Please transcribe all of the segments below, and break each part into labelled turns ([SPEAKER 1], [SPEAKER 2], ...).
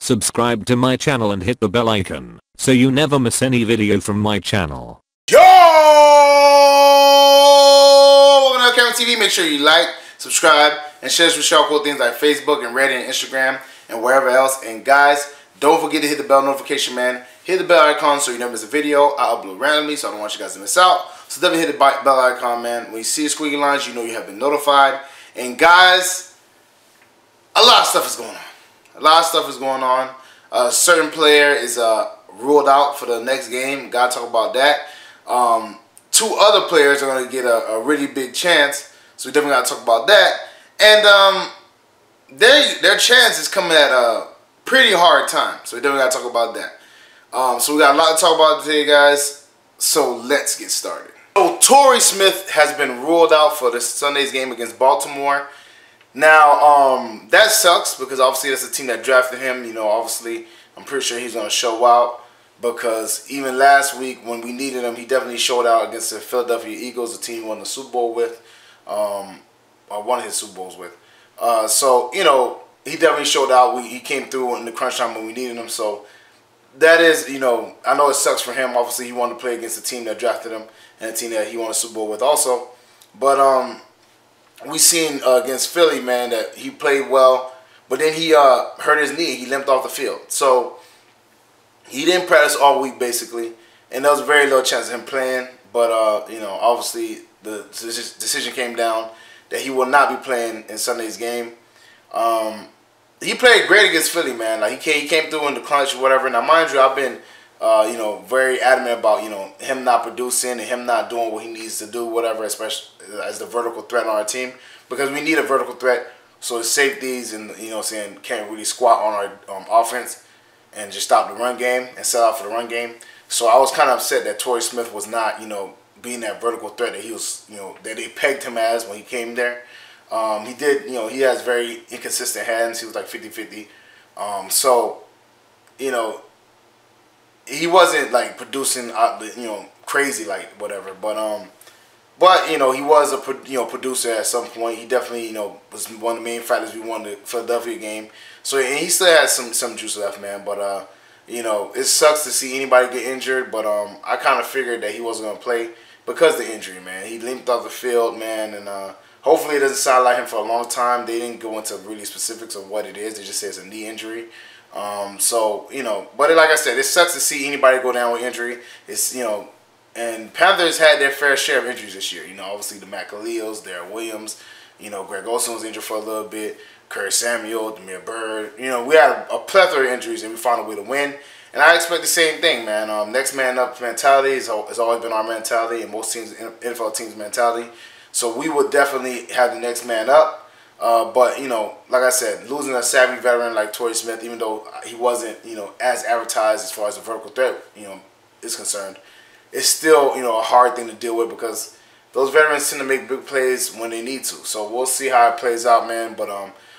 [SPEAKER 1] Subscribe to my channel and hit the bell icon so you never miss any video from my channel.
[SPEAKER 2] Yo! Welcome to LCameraTV. Make sure you like, subscribe, and share this with y'all cool things like Facebook and Reddit and Instagram and wherever else. And guys, don't forget to hit the bell notification, man. Hit the bell icon so you never miss a video. I upload randomly, so I don't want you guys to miss out. So definitely hit the bell icon, man. When you see the squiggly lines, you know you have been notified. And guys, a lot of stuff is going on. A lot of stuff is going on. A certain player is ruled out for the next game. Gotta talk about that. Two other players are going to get a really big chance, so we definitely got to talk about that. And their chance is coming at a pretty hard time, so we definitely got to talk about that. So we got a lot to talk about today, guys, so let's get started. So Torrey Smith has been ruled out for this Sunday's game against Baltimore. Now, that sucks because obviously that's a team that drafted him. You know, obviously, I'm pretty sure he's going to show out. Because even last week when we needed him, he definitely showed out against the Philadelphia Eagles, the team he won the Super Bowl with, or one of his Super Bowls with. So, you know, he definitely showed out. He came through in the crunch time when we needed him. So that is, you know, I know it sucks for him. Obviously, he wanted to play against the team that drafted him and the team that he won a Super Bowl with also. But we seen against Philly, man, that he played well. But then he hurt his knee. He limped off the field. So he didn't practice all week, basically, and there was very little chance of him playing. But, you know, obviously the decision came down that he will not be playing in Sunday's game. He played great against Philly, man. Like, he came through in the clutch or whatever. Now, mind you, I've been, you know, very adamant about, you know, him not producing and him not doing what he needs to do, whatever, especially as the vertical threat on our team. Because we need a vertical threat so his safeties and, you know what I'm saying, can't really squat on our offense and just stop the run game and sell out for the run game. So I was kind of upset that Torrey Smith was not, you know, being that vertical threat that he was, you know, that they pegged him as when he came there. He did, you know, he has very inconsistent hands. He was like 50-50. So, you know, he wasn't like producing, you know, crazy like whatever. But you know, he was a producer at some point. He definitely, you know, was one of the main factors we won the Philadelphia game. So, and he still has some juice left, man. But you know, it sucks to see anybody get injured. But I kind of figured that he wasn't gonna play because of the injury, man. He limped off the field, man, and hopefully it doesn't sound like him for a long time. They didn't go into really specifics of what it is. They just say it's a knee injury. So, you know, but like I said, it sucks to see anybody go down with injury. It's, you know. And Panthers had their fair share of injuries this year. You know, obviously the McAleos, Darrell Williams, you know, Greg Olsen was injured for a little bit, Curtis Samuel, Demir Bird. You know, we had a plethora of injuries and we found a way to win. And I expect the same thing, man. Next man up mentality has always been our mentality and most teams, NFL teams' mentality. So we would definitely have the next man up. But, you know, like I said, losing a savvy veteran like Torrey Smith, even though he wasn't, you know, as advertised as far as the vertical threat, you know, is concerned, it's still, you know, a hard thing to deal with because those veterans tend to make big plays when they need to. So we'll see how it plays out, man. But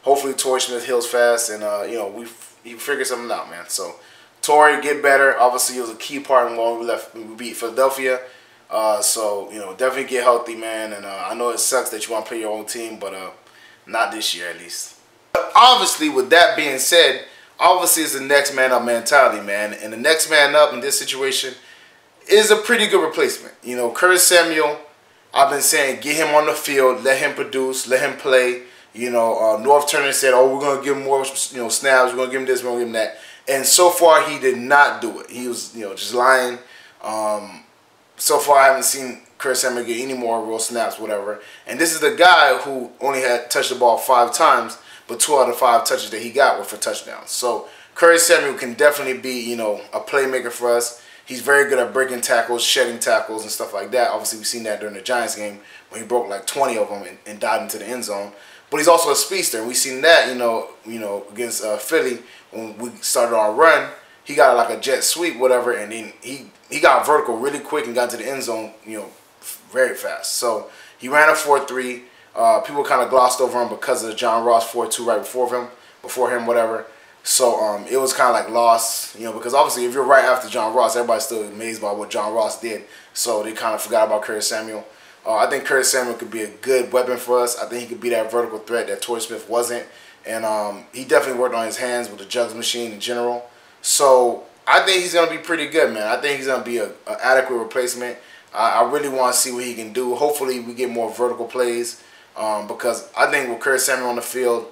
[SPEAKER 2] hopefully Torrey Smith heals fast and, you know, he figures something out, man. So Torrey, get better. Obviously, he was a key part in when we beat Philadelphia. So, you know, definitely get healthy, man. And I know it sucks that you want to play your own team, but not this year at least. But obviously, with that being said, obviously it's the next man up mentality, man. And the next man up in this situation is a pretty good replacement. You know, Curtis Samuel, I've been saying, get him on the field, let him produce, let him play. You know, North Turner said, oh, we're going to give him more, you know, snaps, we're going to give him this, we're going to give him that. And so far, he did not do it. He was, you know, just lying. So far, I haven't seen Curtis Samuel get any more real snaps, whatever. And this is the guy who only had touched the ball 5 times, but 2 out of 5 touches that he got were for touchdowns. So Curtis Samuel can definitely be, you know, a playmaker for us. He's very good at breaking tackles, shedding tackles, and stuff like that. Obviously, we've seen that during the Giants game when he broke like 20 of them and dived into the end zone. But he's also a speedster, and we've seen that, you know, against Philly when we started our run. He got like a jet sweep, whatever, and then he got vertical really quick and got to the end zone, you know, very fast. So he ran a 4.3. People kind of glossed over him because of the John Ross 4.2 right before him, whatever. So it was kind of like lost, you know, because obviously if you're right after John Ross, everybody's still amazed by what John Ross did. So they kind of forgot about Curtis Samuel. I think Curtis Samuel could be a good weapon for us. I think he could be that vertical threat that Torrey Smith wasn't. And he definitely worked on his hands with the jugs machine in general. So I think he's going to be pretty good, man. I think he's going to be an adequate replacement. I really want to see what he can do. Hopefully we get more vertical plays because I think with Curtis Samuel on the field,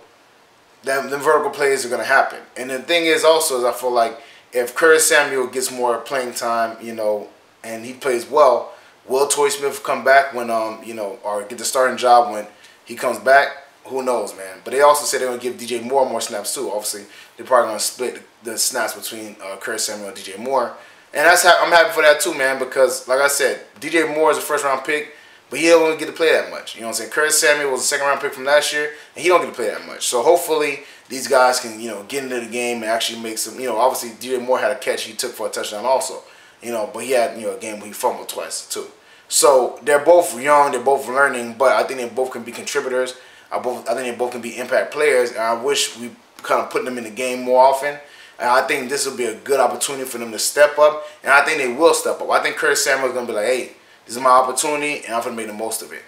[SPEAKER 2] them vertical plays are going to happen. And the thing is also is I feel like if Curtis Samuel gets more playing time, you know, and he plays well, will Torrey Smith come back when, you know, or get the starting job when he comes back? Who knows, man. But they also said they're going to give DJ Moore more snaps too. Obviously, they're probably going to split the snaps between Curtis Samuel and DJ Moore. And I'm happy for that too, man, because like I said, DJ Moore is a first-round pick, but he don't get to play that much. You know what I'm saying? Curtis Samuel was a second-round pick from last year, and he don't get to play that much. So hopefully these guys can, you know, get into the game and actually make some, you know, obviously DJ Moore had a catch he took for a touchdown also, you know, but he had, you know, a game where he fumbled twice too. So they're both young, they're both learning, but I think they both can be contributors. I think they both can be impact players, and I wish we kind of put them in the game more often. And I think this will be a good opportunity for them to step up, and I think they will step up. I think Curtis Samuel is going to be like, hey, this is my opportunity, and I'm going to make the most of it.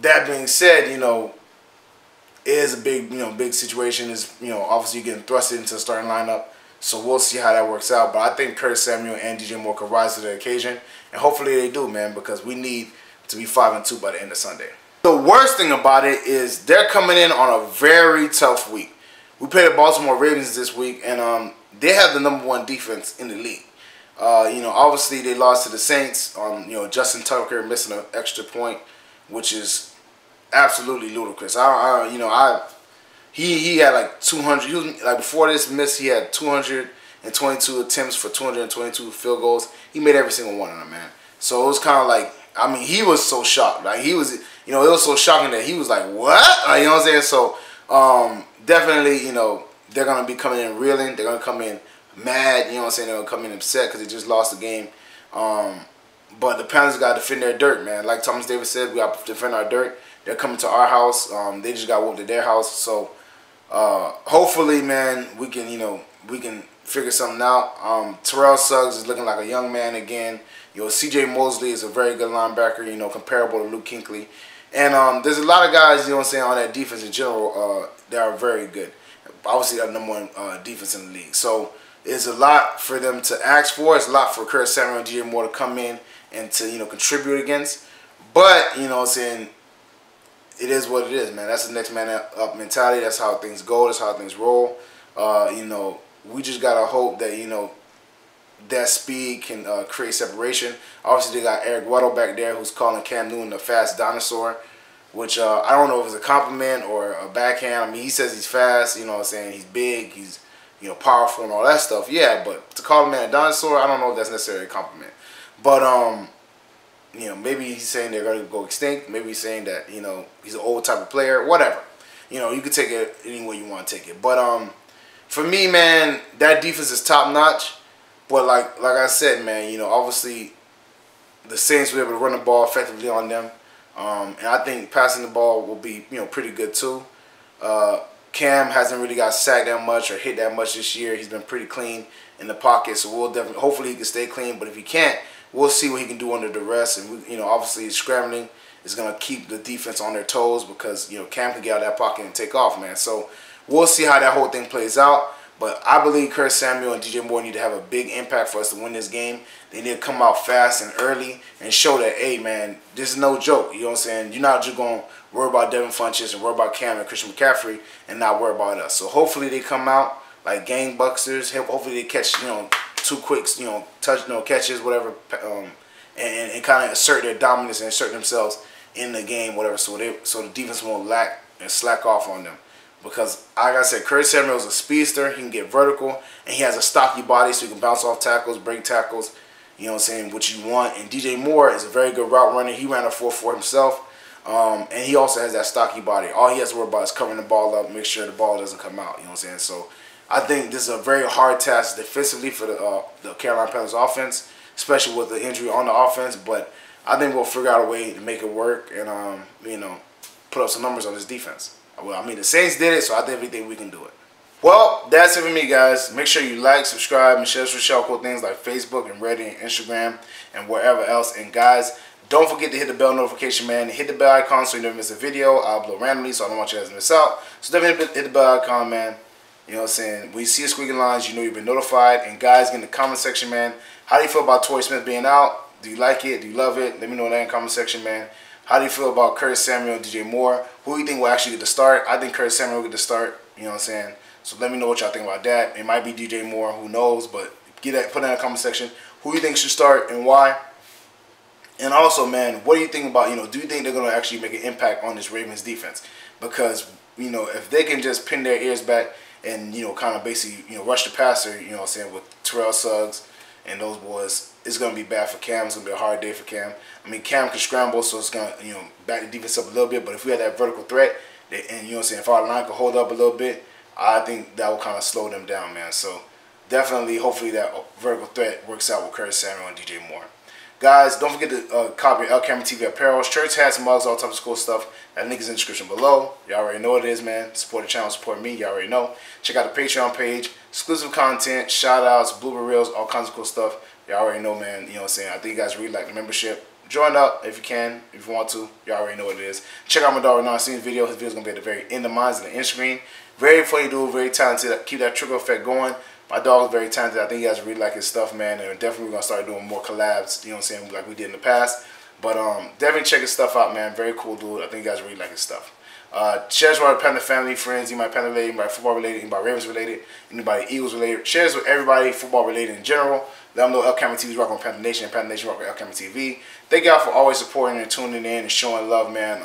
[SPEAKER 2] That being said, you know, it is a big, you know, big situation. Is, you know, obviously you're getting thrusted into the starting lineup, so we'll see how that works out. But I think Curtis Samuel and DJ Moore could rise to the occasion, and hopefully they do, man, because we need to be 5-2 by the end of Sunday. The worst thing about it is they're coming in on a very tough week. We played the Baltimore Ravens this week, and they have the #1 defense in the league. You know, obviously they lost to the Saints. You know, Justin Tucker missing an extra point, which is absolutely ludicrous. He had like 200. He was like before this miss, he had 222 attempts for 222 field goals. He made every single one of them, man. So it was kind of like, I mean, he was so shocked. Like he was, you know, it was so shocking that he was like, what? Like, you know what I'm saying? So definitely, you know, they're gonna be coming in reeling. They're gonna come in mad. You know what I'm saying? They're gonna come in upset because they just lost the game. But the Panthers got to defend their dirt, man. Like Thomas Davis said, we got to defend our dirt. They're coming to our house. They just got whooped at their house. So hopefully, man, we can, you know, we can figure something out. Terrell Suggs is looking like a young man again. You know, C.J. Mosley is a very good linebacker, you know, comparable to Luke Kuechly. And there's a lot of guys, you know what I'm saying, on that defense in general that are very good. Obviously, they're #1 defense in the league. So it's a lot for them to ask for. It's a lot for Curtis Samuel and DJ Moore to come in and to, you know, contribute against. But, you know what I'm saying, it is what it is, man. That's the next man up mentality. That's how things go. That's how things roll. You know, we just got to hope that, you know, that speed can create separation. Obviously, they got Eric Weddle back there who's calling Cam Newton a fast dinosaur, which I don't know if it's a compliment or a backhand. I mean, he says he's fast, you know what I'm saying? He's big, he's, you know, powerful and all that stuff. Yeah, but to call a man a dinosaur, I don't know if that's necessarily a compliment. But, you know, maybe he's saying they're going to go extinct. Maybe he's saying that, you know, he's an old type of player. Whatever. You know, you could take it any way you want to take it. But for me, man, that defense is top-notch. But like I said, man, you know, obviously the Saints will be able to run the ball effectively on them. And I think passing the ball will be, you know, pretty good too. Cam hasn't really got sacked that much or hit that much this year. He's been pretty clean in the pocket, so we'll definitely, hopefully he can stay clean. But if he can't, we'll see what he can do under duress. And, we, you know, obviously scrambling is going to keep the defense on their toes because, you know, Cam can get out of that pocket and take off, man. So we'll see how that whole thing plays out. But I believe Curtis Samuel and DJ Moore need to have a big impact for us to win this game. They need to come out fast and early and show that, hey, man, this is no joke. You know what I'm saying? You're not just going to worry about Devin Funchess and worry about Cam and Christian McCaffrey and not worry about us. So hopefully they come out like gangbusters. Hopefully they catch, you know, 2 quick, you know, catches, whatever, and kind of assert their dominance and assert themselves in the game, whatever. So the defense won't lack and slack off on them. Because, like I said, Curtis Samuel is a speedster. He can get vertical, and he has a stocky body, so he can bounce off tackles, break tackles, you know what I'm saying, what you want. And DJ Moore is a very good route runner. He ran a 4.4 himself, and he also has that stocky body. All he has to worry about is covering the ball up, make sure the ball doesn't come out, you know what I'm saying. So I think this is a very hard task defensively for the Carolina Panthers offense, especially with the injury on the offense. But I think we'll figure out a way to make it work and, you know, put up some numbers on this defense. Well, I mean, the Saints did it, so I think we can do it. Well, that's it for me, guys. Make sure you like, subscribe, and share some cool things like Facebook and Reddit and Instagram and wherever else. And, guys, Don't forget to hit the bell notification, man. Hit the bell icon so you never miss a video. I'll upload randomly, so I don't want you guys to miss out. So definitely hit the bell icon, man. You know what I'm saying? When you see a squeaking lines, you know you've been notified. And guys, get in the comment section, man. How do you feel about Torrey Smith being out? Do you like it? Do you love it? Let me know that in the comment section, man. How do you feel about Curtis Samuel and DJ Moore? Who do you think will actually get the start? I think Curtis Samuel will get the start. You know what I'm saying? So let me know what y'all think about that. It might be DJ Moore. Who knows? But put that in the comment section. Who do you think should start and why? And also, man, what do you think about, do you think they're going to actually make an impact on this Ravens defense? Because, if they can just pin their ears back and, kind of basically, rush the passer, you know what I'm saying, with Terrell Suggs and those boys, it's going to be bad for Cam. It's going to be a hard day for Cam. I mean, Cam can scramble, so it's going to, back the defense up a little bit. But if we had that vertical threat, and, if our line could hold up a little bit, I think that will kind of slow them down, man. So definitely, hopefully that vertical threat works out with Curtis Samuel and DJ Moore. Guys, don't forget to copy LCameraTV apparel, shirts, hats, mugs, all types of cool stuff. That link is in the description below. Y'all already know what it is, man. Support the channel, support me. Y'all already know. Check out the Patreon page. Exclusive content, shout-outs, blooper reels, all kinds of cool stuff. Y'all already know, man. You know what I'm saying? I think you guys really like the membership. Join up if you can, if you want to. Y'all already know what it is. Check out my dog Renan video. His video is going to be at the very end of mine, in the end screen. Very funny dude, very talented. Keep that trigger effect going. My dog is very talented. I think you guys really like his stuff, man. And definitely we're going to start doing more collabs, you know what I'm saying, like we did in the past. But definitely check his stuff out, man. Very cool dude. I think you guys really like his stuff. Shares with our Panther family, friends, anybody Panther related, anybody football related, anybody Ravens related, anybody Eagles related. Shares with everybody football related in general. Let them know LCameraTV is rocking with Panther Nation, and Panther Nation rocking with LCameraTV. Thank y'all for always supporting and tuning in and showing love, man.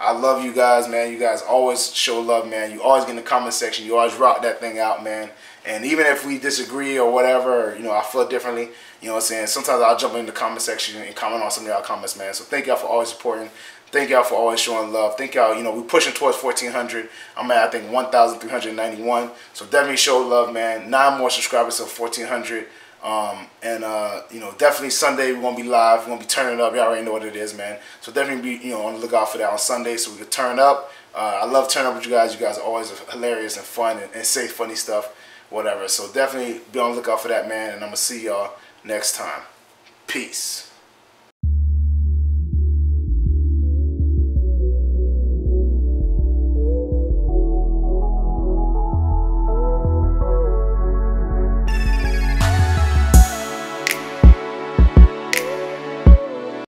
[SPEAKER 2] I love you guys, man. You guys always show love, man. You always get in the comment section. You always rock that thing out, man. And even if we disagree or whatever, or, I feel differently, you know what I'm saying? Sometimes I'll jump in the comment section and comment on some of y'all comments, man. So thank y'all for always supporting. Thank y'all for always showing love. Thank y'all, we're pushing towards 1,400. I'm at, I think, 1,391. So definitely show love, man. 9 more subscribers to 1,400. Definitely Sunday we're going to be live. We're going to be turning up. Y'all already know what it is, man. So definitely be, on the lookout for that on Sunday so we can turn up. I love turning up with you guys. You guys are always hilarious and fun and say funny stuff, whatever. So definitely be on the lookout for that, man. And I'm going to see y'all next time. Peace.